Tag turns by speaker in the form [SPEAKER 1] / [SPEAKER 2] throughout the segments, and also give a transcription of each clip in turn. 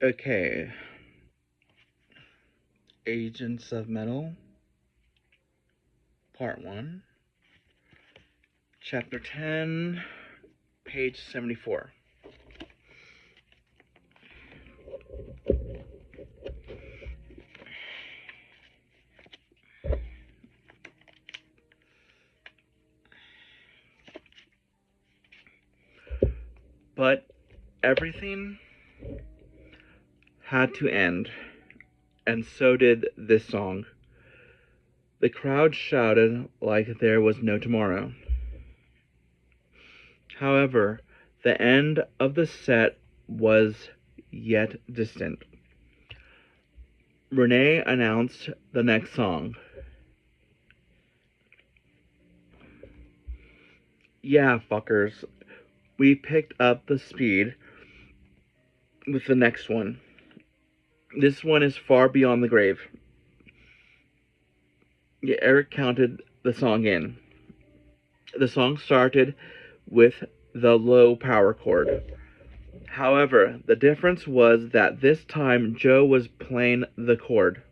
[SPEAKER 1] Okay. Agents of Metal, Part 1, Chapter 10, page 74. But everything had to end, and so did this song. The crowd shouted like there was no tomorrow. However, the end of the set was yet distant. Renee announced the next song. Yeah, fuckers, we picked up the speed with the next one. This one is far beyond the grave. Yeah, Eric counted the song in. The song started with the low power chord. However, the difference was that this time Joe was playing the chord,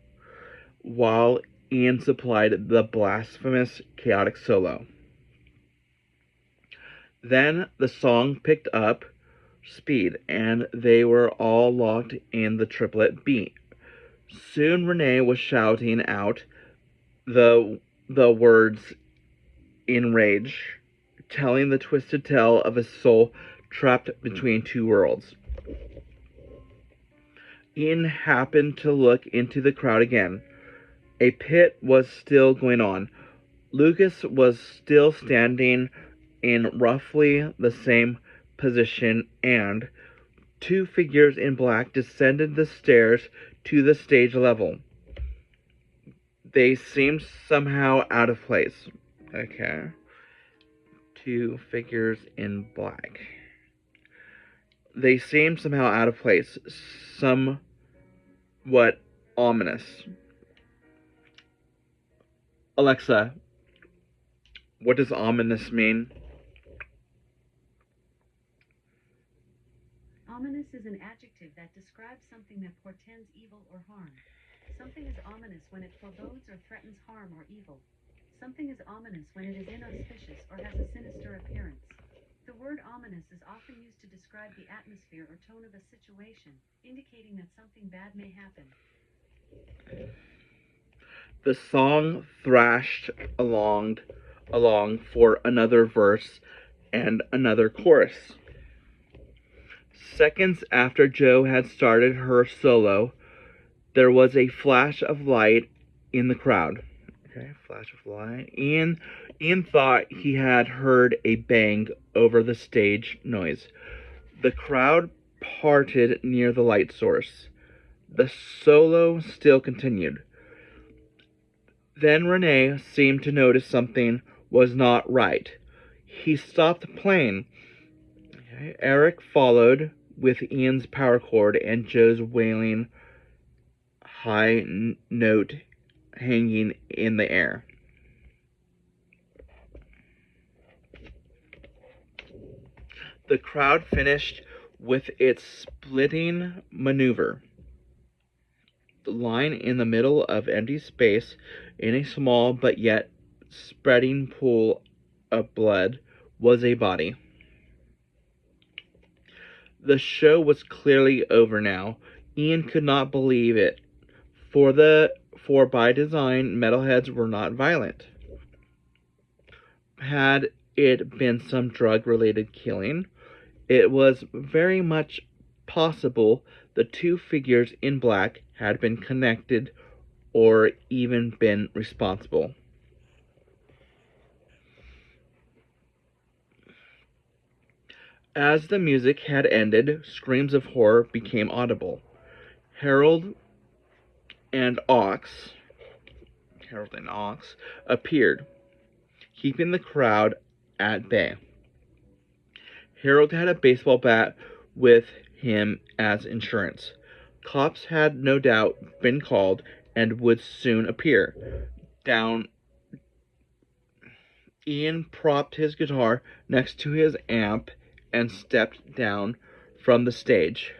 [SPEAKER 1] while Ian supplied the blasphemous chaotic solo. Then the song picked up speed, and they were all locked in the triplet beat. Soon Renee was shouting out the words in rage, telling the twisted tale of a soul trapped between two worlds. Ian happened to look into the crowd again. A pit was still going on. Lucas was still standing in roughly the same position, and two figures in black descended the stairs to the stage level. They seemed somehow out of place. Okay. Two figures in black. They seemed somehow out of place, somewhat ominous. Alexa, what does ominous mean?
[SPEAKER 2] Ominous is an adjective that describes something that portends evil or harm. Something is ominous when it forebodes or threatens harm or evil. Something is ominous when it is inauspicious or has a sinister appearance. The word ominous is often used to describe the atmosphere or tone of a situation, indicating that something bad may happen.
[SPEAKER 1] The song thrashed along for another verse and another chorus. Seconds after Jo had started her solo, there was a flash of light in the crowd. Okay, flash of light. Ian thought he had heard a bang over the stage noise. The crowd parted near the light source. The solo still continued. Then Renee seemed to notice something was not right. He stopped playing. Okay, Eric followed with Ian's power chord and Joe's wailing high note hanging in the air. The crowd finished with its splitting maneuver. The line in the middle of empty space in a small but yet spreading pool of blood was a body. The show was clearly over now. Ian could not believe it, for by design metalheads were not violent. Had it been some drug-related killing, it was very much possible the two figures in black had been connected or even been responsible. As the music had ended, screams of horror became audible. Harold and Ox appeared, keeping the crowd at bay. Harold had a baseball bat with him as insurance. Cops had no doubt been called and would soon appear. Ian propped his guitar next to his amp and stepped down from the stage.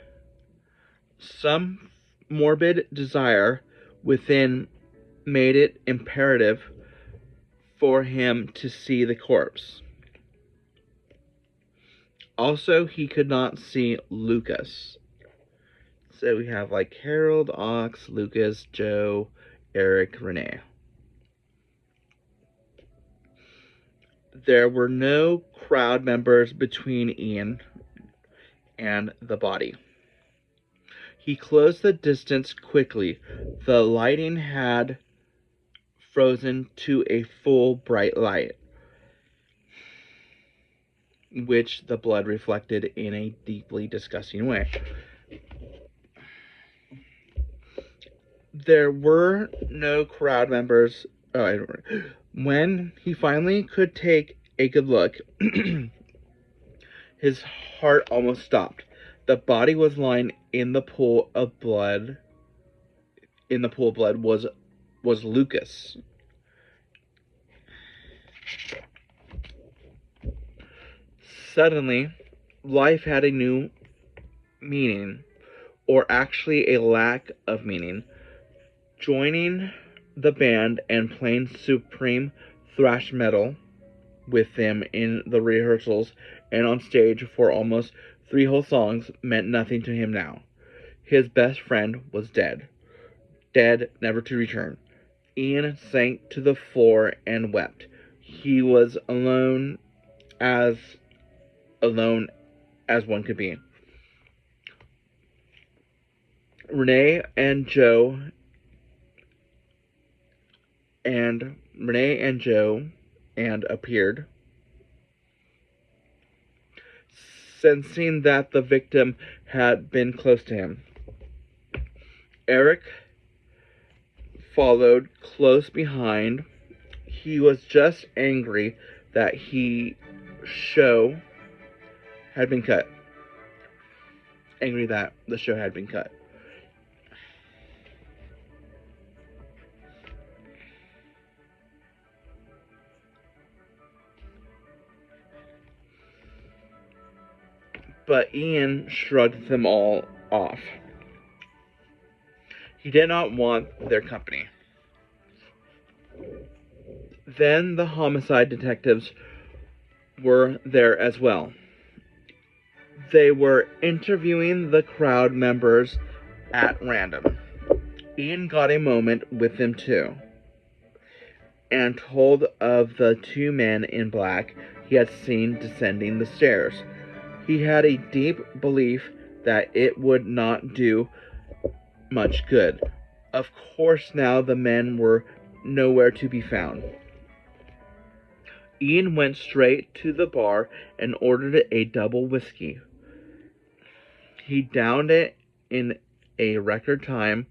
[SPEAKER 1] Some morbid desire within made it imperative for him to see the corpse. Also, he could not see Lucas. So we have like Harold, Ox, Lucas, Joe, Eric, Renee. There were no crowd members between Ian and the body. He closed the distance quickly. The lighting had frozen to a full bright light, which the blood reflected in a deeply disgusting way. There were no crowd members. When he finally could take a good look, his heart almost stopped. The body was lying in the pool of blood. In the pool of blood was Lucas. Suddenly, life had a new meaning, or actually a lack of meaning. Joining the band and playing supreme thrash metal with them in the rehearsals and on stage for almost 3 whole songs meant nothing to him now. His best friend was dead. Dead, never to return. Ian sank to the floor and wept. He was alone as one could be. Renee and Joe appeared, sensing that the victim had been close to him. Eric followed close behind. He was just angry that the show had been cut. But Ian shrugged them all off. He did not want their company. Then the homicide detectives were there as well. They were interviewing the crowd members at random. Ian got a moment with them too, and told of the 2 men in black he had seen descending the stairs. He had a deep belief that it would not do much good. Of course, now the men were nowhere to be found. Ian went straight to the bar and ordered a double whiskey. He downed it in a record time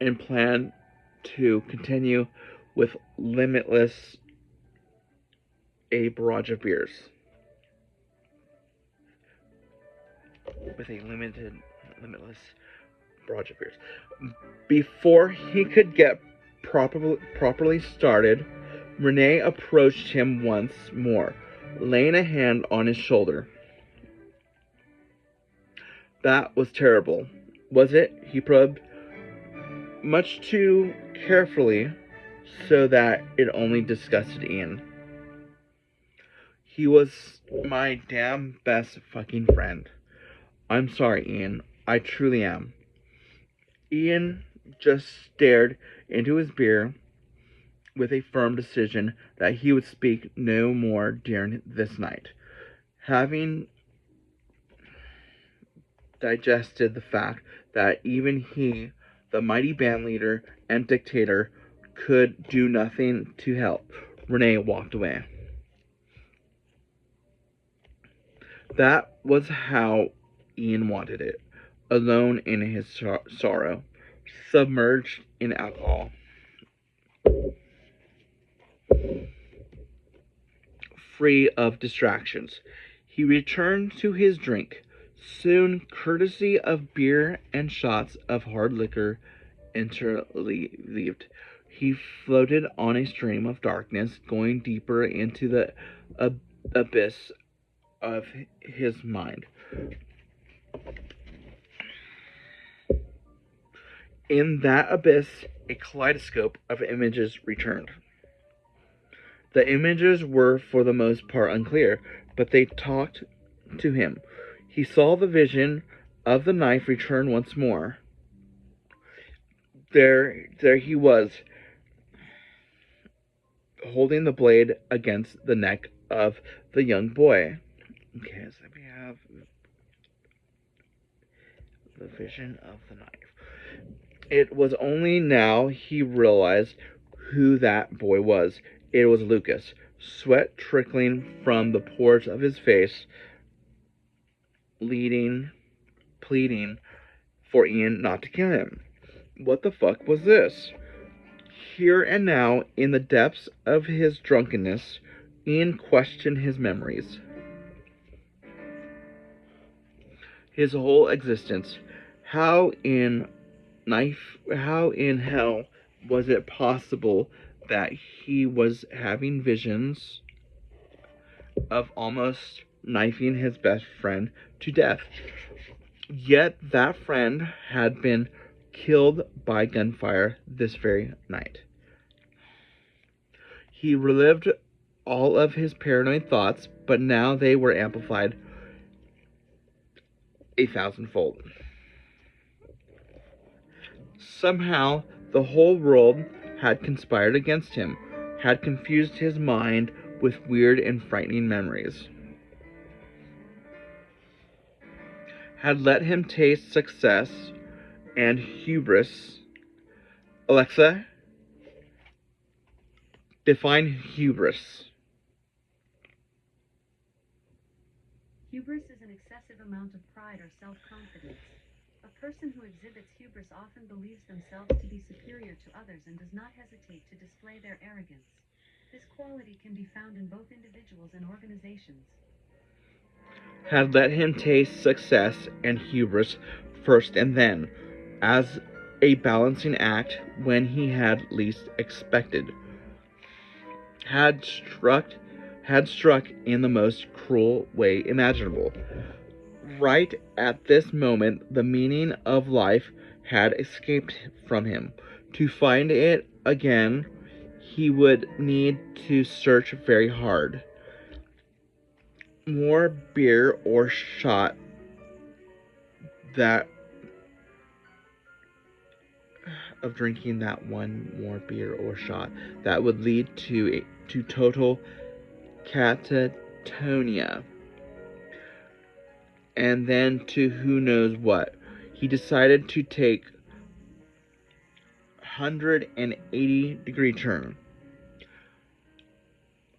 [SPEAKER 1] and planned to continue with a barrage of beers. Before he could get properly started, Renee approached him once more, laying a hand on his shoulder. That was terrible, was it? He probed, much too carefully so that it only disgusted Ian. He was my damn best fucking friend. I'm sorry, Ian. I truly am. Ian just stared into his beer with a firm decision that he would speak no more during this night. Having digested the fact that even he, the mighty bandleader and dictator, could do nothing to help, Renee walked away. That was how Ian wanted it, alone in his sorrow, submerged in alcohol. Free of distractions. He returned to his drink, soon courtesy of beer and shots of hard liquor interleaved. He floated on a stream of darkness, going deeper into the abyss of his mind. In that abyss, a kaleidoscope of images returned. The images were for the most part unclear, but they talked to him. He saw the vision of the knife return once more. There he was, holding the blade against the neck of the young boy. Okay, so we have the vision of the knife. It was only now he realized who that boy was. It was Lucas, sweat trickling from the pores of his face, pleading for Ian not to kill him. What the fuck was this? Here and now, in the depths of his drunkenness, Ian questioned his memories. His whole existence. How in hell was it possible that he was having visions of almost knifing his best friend to death? Yet that friend had been killed by gunfire this very night. He relived all of his paranoid thoughts, but now they were amplified 1,000-fold. Somehow, the whole world had conspired against him, had confused his mind with weird and frightening memories, had let him taste success and hubris. Alexa, define hubris.
[SPEAKER 2] Hubris is an excessive amount of pride or self-confidence. A person who exhibits hubris often believes themselves to be superior to others and does not hesitate to display their arrogance. This quality can be found in both individuals and organizations.
[SPEAKER 1] Had let him taste success and hubris first and then, as a balancing act when he had least expected. Had struck in the most cruel way imaginable. Right at this moment, the meaning of life had escaped from him. To find it again, he would need to search very hard. More beer or shot that of drinking that one more beer or shot that would lead to total catatonia, and then to who knows what. He decided to take 180-degree turn.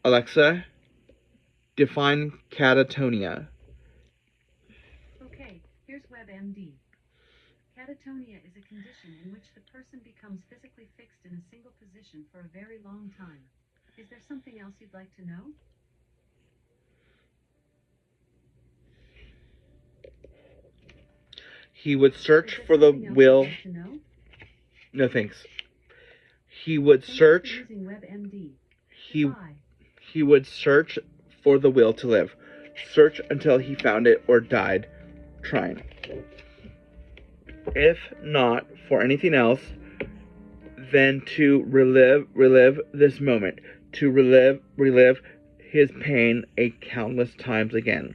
[SPEAKER 1] Alexa, define catatonia.
[SPEAKER 2] Okay, here's WebMD. Catatonia is a condition in which the person becomes physically fixed in a single position for a very long time. Is there something else you'd like to know?
[SPEAKER 1] He would search for the will. No thanks. He would search. He would search for the will to live. Search until he found it or died trying. If not for anything else, then to relive this moment, to relive his pain a countless times again.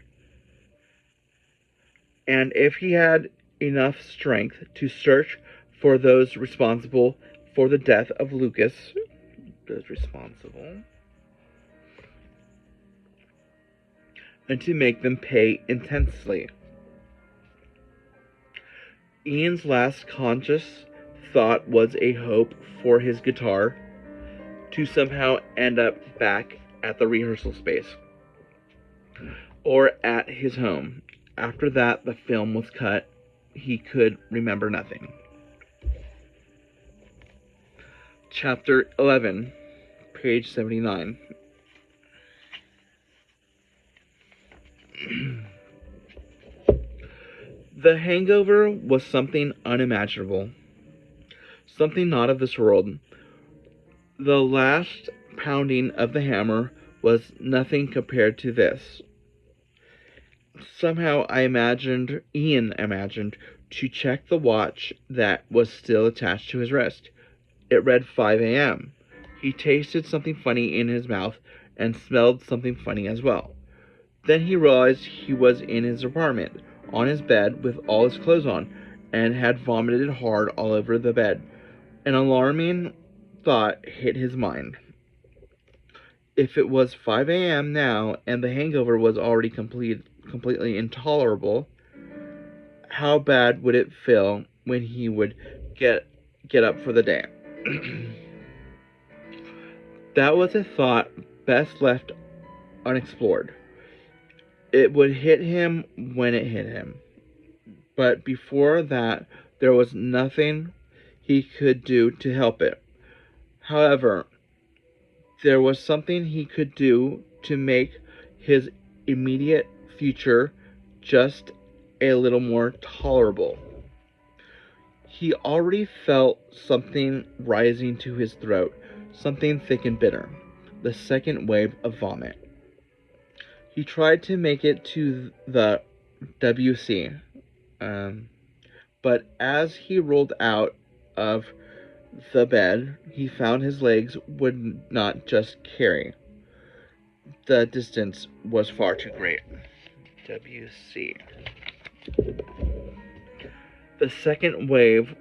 [SPEAKER 1] And if he had enough strength to search for those responsible for the death of Lucas, and to make them pay intensely. Ian's last conscious thought was a hope for his guitar to somehow end up back at the rehearsal space or at his home. After that, the film was cut. He could remember nothing. Chapter 11, page 79. The hangover was something unimaginable, something not of this world. The last pounding of the hammer was nothing compared to this. Somehow Ian imagined, to check the watch that was still attached to his wrist. It read 5 a.m. He tasted something funny in his mouth and smelled something funny as well. Then he realized he was in his apartment, on his bed with all his clothes on, and had vomited hard all over the bed. An alarming thought hit his mind. If it was 5 a.m. now and the hangover was already completely intolerable, how bad would it feel when he would get up for the day? That was a thought best left unexplored. It would hit him when it hit him. But before that, there was nothing he could do to help it. However, there was something he could do to make his immediate future just a little more tolerable. He already felt something rising to his throat, something thick and bitter, the second wave of vomit. He tried to make it to the WC, but as he rolled out of the bed, he found his legs would not just carry. The distance was far too great. WC. The second wave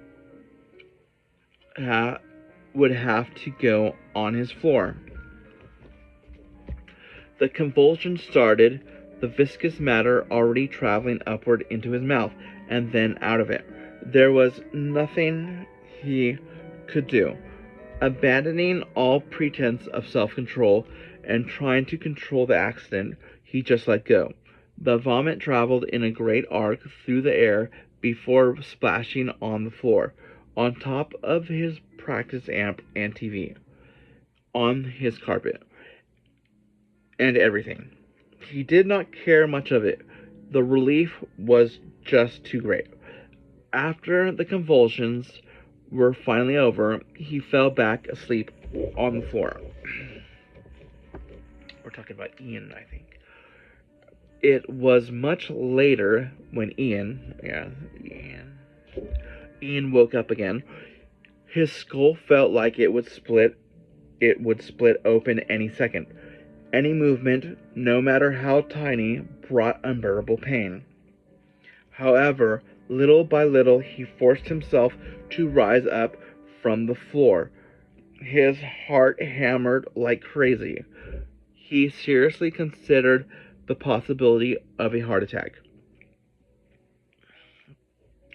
[SPEAKER 1] would have to go on his floor. The convulsion started, the viscous matter already traveling upward into his mouth and then out of it. There was nothing he could do. Abandoning all pretense of self-control and trying to control the accident, he just let go. The vomit traveled in a great arc through the air before splashing on the floor, on top of his practice amp and TV, on his carpet, and everything. He did not care much of it. The relief was just too great. After the convulsions were finally over, he fell back asleep on the floor. We're talking about Ian, I think. It was much later when Ian woke up again. His skull felt like it would split open any second. Any movement, no matter how tiny, brought unbearable pain. However, little by little, he forced himself to rise up from the floor. His heart hammered like crazy. He seriously considered the possibility of a heart attack.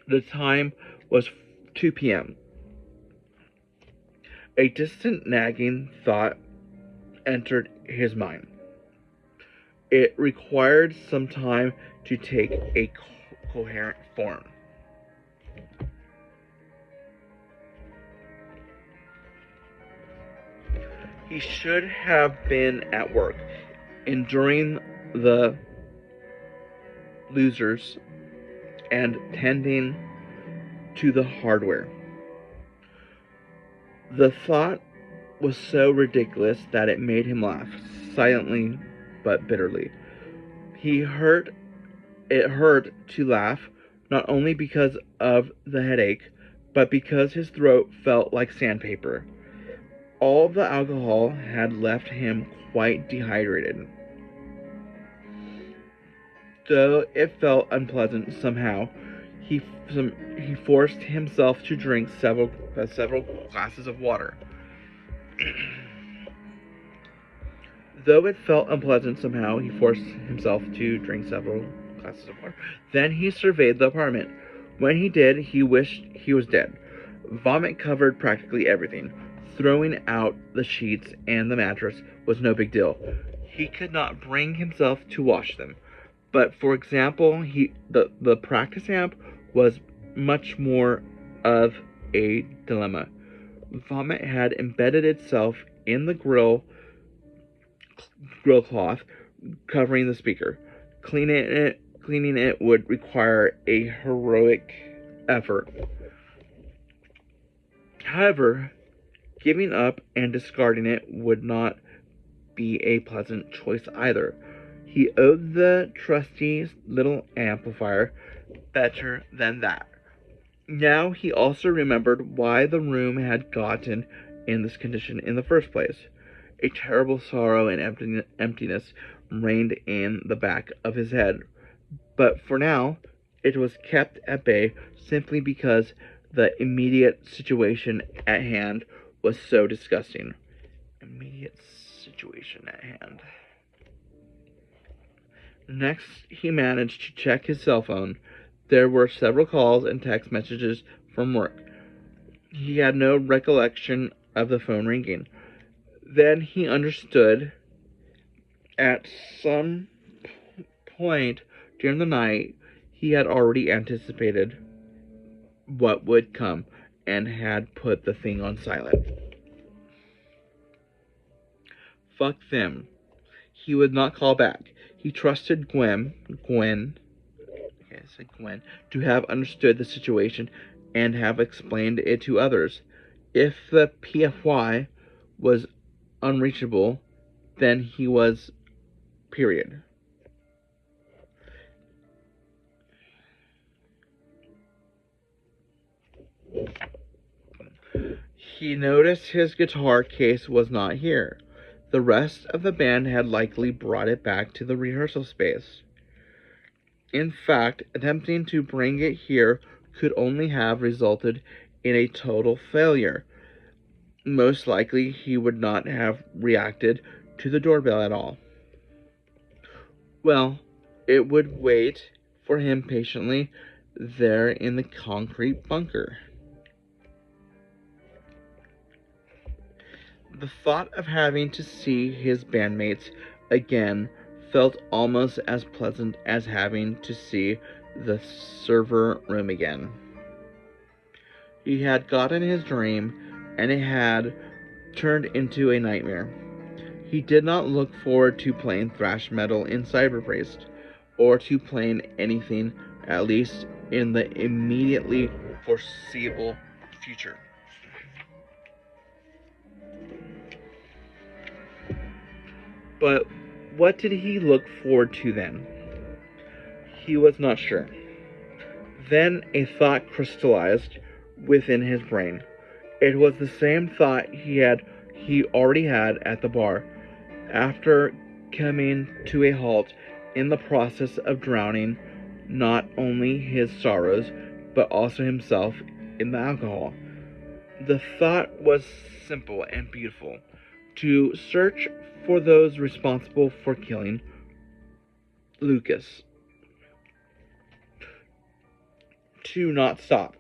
[SPEAKER 1] The time was 2 p.m. A distant nagging thought entered his mind. It required some time to take a coherent form. He should have been at work, enduring the losers and tending to the hardware. The thought was so ridiculous that it made him laugh, silently but bitterly. It hurt to laugh, not only because of the headache, but because his throat felt like sandpaper. All the alcohol had left him quite dehydrated. Though it felt unpleasant somehow, he forced himself to drink several glasses of water. Though it felt unpleasant somehow, he forced himself to drink several glasses of water. Then he surveyed the apartment. When he did, he wished he was dead. Vomit covered practically everything. Throwing out the sheets and the mattress was no big deal. He could not bring himself to wash them. But for example, the practice amp was much more of a dilemma. Vomit had embedded itself in the grill cloth covering the speaker. Cleaning it would require a heroic effort. However, giving up and discarding it would not be a pleasant choice either. He owed the trusty little amplifier better than that. Now he also remembered why the room had gotten in this condition in the first place. A terrible sorrow and emptiness reigned in the back of his head, but for now it was kept at bay simply because the immediate situation at hand was so disgusting. Immediate situation at hand. Next, he managed to check his cell phone. There were several calls and text messages from work. He had no recollection of the phone ringing. Then he understood at some point during the night he had already anticipated what would come and had put the thing on silent. Fuck them. He would not call back. He trusted Gwen, to have understood the situation and have explained it to others. If the PFY was unreachable, then he was, period. He noticed his guitar case was not here. The rest of the band had likely brought it back to the rehearsal space. In fact, attempting to bring it here could only have resulted in a total failure. Most likely, he would not have reacted to the doorbell at all. Well, it would wait for him patiently there in the concrete bunker. The thought of having to see his bandmates again felt almost as pleasant as having to see the server room again. He had gotten his dream, and it had turned into a nightmare. He did not look forward to playing thrash metal in cyberspace, or to playing anything, at least in the immediately foreseeable future. But what did he look forward to then? He was not sure. Then a thought crystallized within his brain. It was the same thought he already had at the bar, after coming to a halt in the process of drowning not only his sorrows, but also himself in the alcohol. The thought was simple and beautiful: to search for those responsible for killing Lucas. To not stop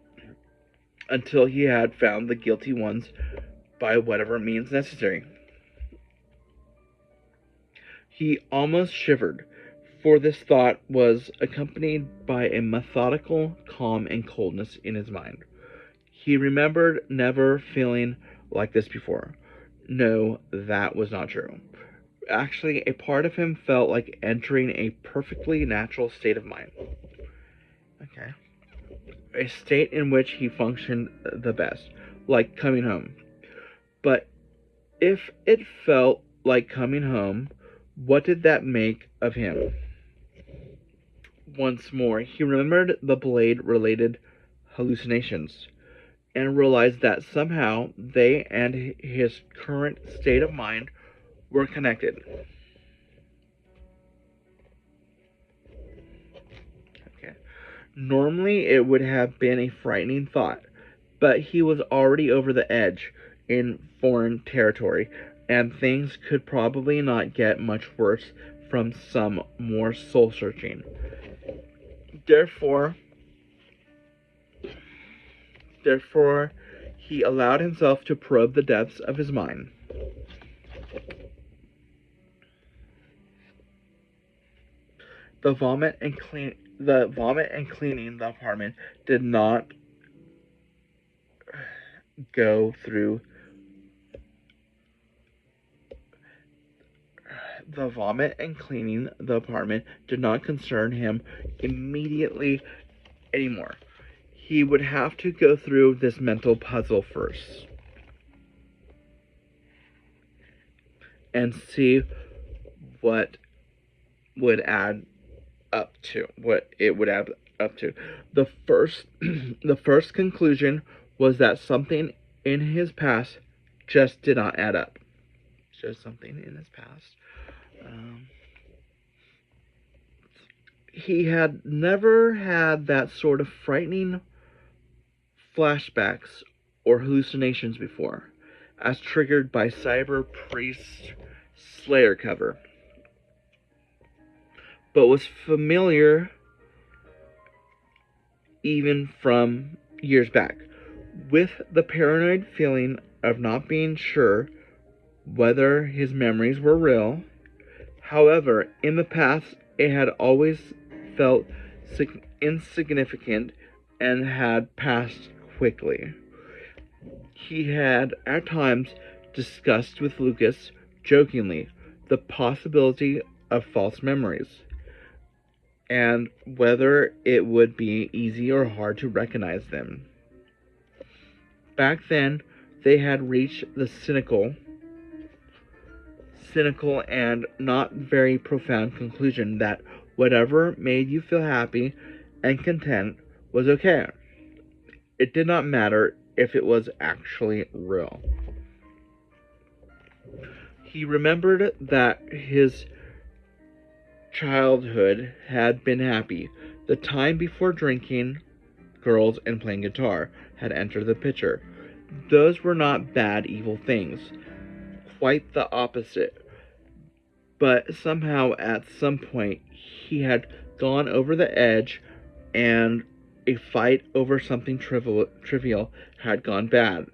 [SPEAKER 1] until he had found the guilty ones by whatever means necessary. He almost shivered, for this thought was accompanied by a methodical calm and coldness in his mind. He remembered never feeling like this before. No, that was not true. Actually, a part of him felt like entering a perfectly natural state of mind. Okay. A state in which he functioned the best, like coming home. But if it felt like coming home, what did that make of him? Once more, he remembered the blade-related hallucinations, and realized that somehow they and his current state of mind were connected. Okay. Normally, it would have been a frightening thought, but he was already over the edge in foreign territory, and things could probably not get much worse from some more soul-searching. Therefore, he allowed himself to probe the depths of his mind. The vomit and cleaning the apartment did not go through. The vomit and cleaning the apartment did not concern him immediately anymore. He would have to go through this mental puzzle first and see what would add up to. What it would add up to. The first, the first conclusion was that something in his past just did not add up. Just something in his past. He had never had that sort of frightening flashbacks or hallucinations before, as triggered by Cyber Priest Slayer cover, but was familiar even from years back, with the paranoid feeling of not being sure whether his memories were real. However, in the past, it had always felt insignificant and had passed quickly. He had at times discussed with Lucas, jokingly, the possibility of false memories, and whether it would be easy or hard to recognize them. Back then, they had reached the cynical and not very profound conclusion that whatever made you feel happy and content was okay. It did not matter if it was actually real. He remembered that his childhood had been happy. The time before drinking, girls, and playing guitar had entered the picture. Those were not bad, evil things. Quite the opposite. But somehow, at some point, he had gone over the edge, and a fight over something trivial had gone bad.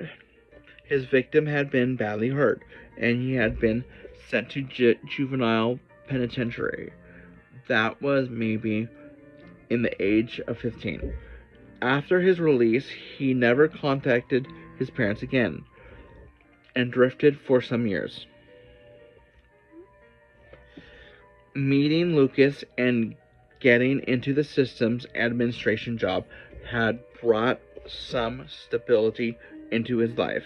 [SPEAKER 1] His victim had been badly hurt, and he had been sent to juvenile penitentiary. That was maybe in the age of 15. After his release, he never contacted his parents again, and drifted for some years. Meeting Lucas and getting into the systems administration job had brought some stability into his life.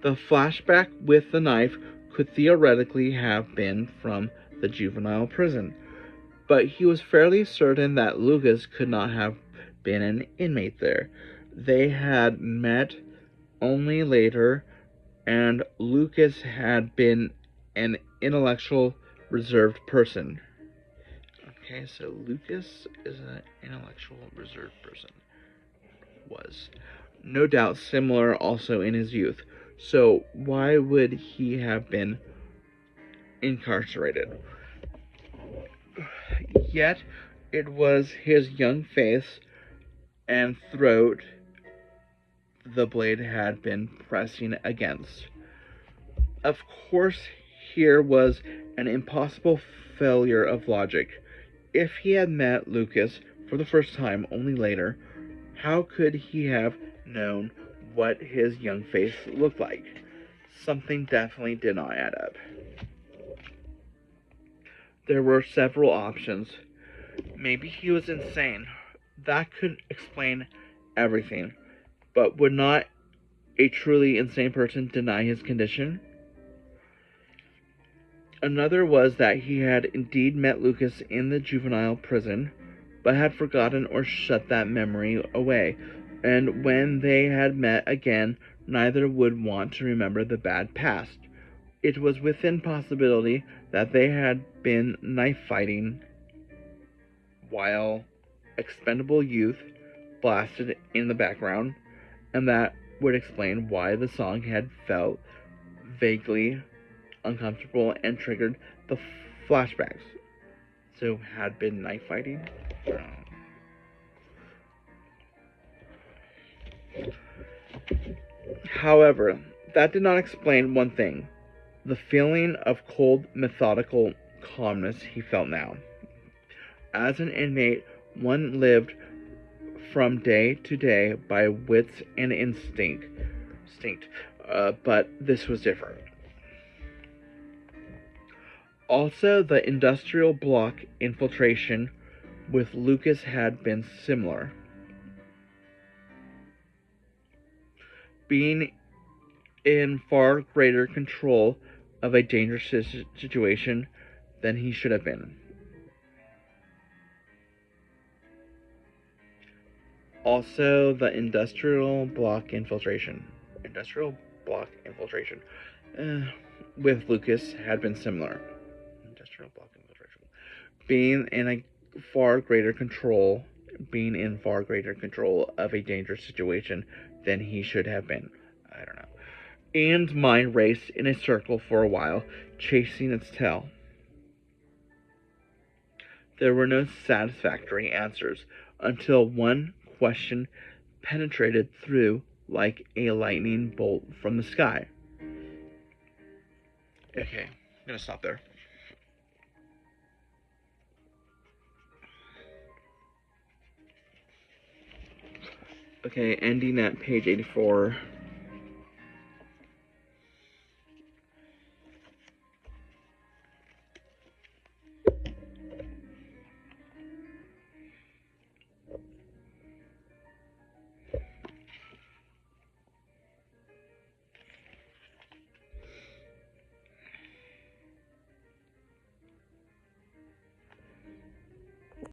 [SPEAKER 1] The flashback with the knife could theoretically have been from the juvenile prison, but he was fairly certain that Lucas could not have been an inmate there. They had met only later, and Lucas had been an intellectual, reserved person. Okay, so Lucas is an intellectual, reserved person. Was. No doubt similar also in his youth. So why would he have been incarcerated? Yet it was his young face and throat the blade had been pressing against. Of course, here was an impossible failure of logic. If he had met Lucas for the first time only later, how could he have known what his young face looked like? Something definitely did not add up. There were several options. Maybe he was insane. That could explain everything. But would not a truly insane person deny his condition? Another was that he had indeed met Lucas in the juvenile prison, but had forgotten or shut that memory away, and when they had met again, neither would want to remember the bad past. It was within possibility that they had been knife fighting while Expendable Youth blasted in the background, and that would explain why the song had felt vaguely uncomfortable and triggered the flashbacks. So, had been knife fighting? However, that did not explain one thing: the feeling of cold, methodical calmness he felt now. As an inmate, one lived from day to day by wits and instinct, but this was different. Also, the industrial block infiltration with Lucas had been similar. Being in far greater control of a dangerous situation, than he should have been. Also, the industrial block infiltration with Lucas had been similar. Industrial block infiltration. Being in far greater control of a dangerous situation than he should have been. I don't know. And mind raced in a circle for a while, chasing its tail. There were no satisfactory answers until one question penetrated through like a lightning bolt from the sky. Okay, I'm gonna stop there. Okay, ending at page 84.